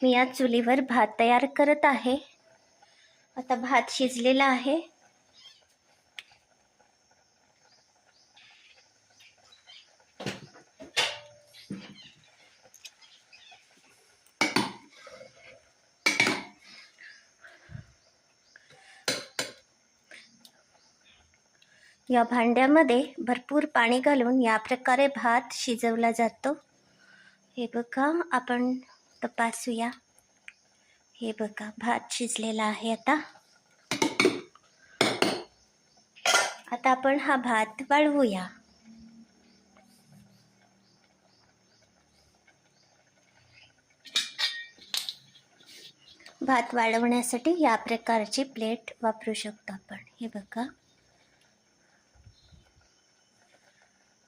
मी या चुलीवर भात तयार करत आहे। आता भात शिजलेला आहे। या भांड्यामध्ये भरपूर पाणी घालून या प्रकारे भात शिजवला जातो। हे बघा, आपण तपासूया। हे बघा, भात शिजलेला आहे। आता आपण हा भात वाळवूया। भात वाळवण्यासाठी या प्रकारची प्लेट वापरू शकतो आपण। हे बघा,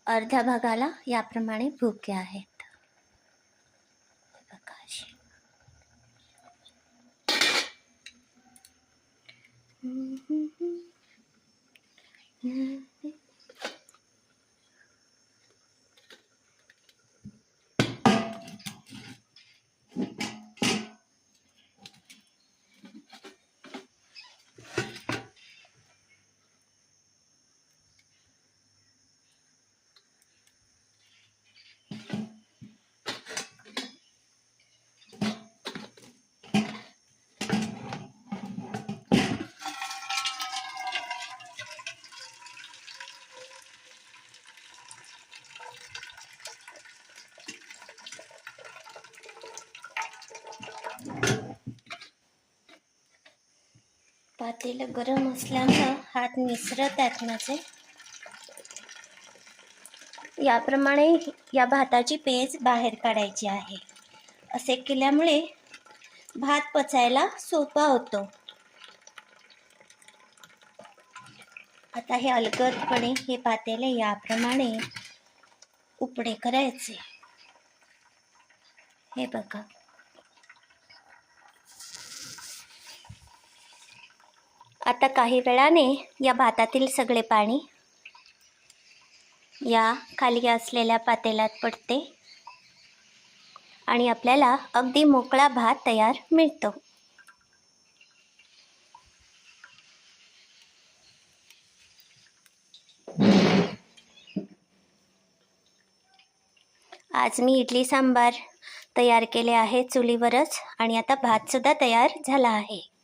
अर्ध्या भागाला याप्रमाणे भुके आहेत। हे बघा, अशी। पातेलं गरम असल्यामुळे हात निसरत आहेत माझे। याप्रमाणे या भाताची पेज बाहेर काढायची आहे। असे केल्यामुळे भात पचायला सोपा होतो। आता हे अलगदपणे हे पातेले याप्रमाणे उपडे करायचे। हे बघा, आता काही वेळाने या भातातील सगळे पाणी या खाली असलेल्या पातेल्यात पडते आणि आपल्याला अगदी मोकळा भात तयार मिळतो। आज मी इडली सांबार तयार केले आहे चुलीवरच, आणि आता भात सुद्धा तयार झाला आहे।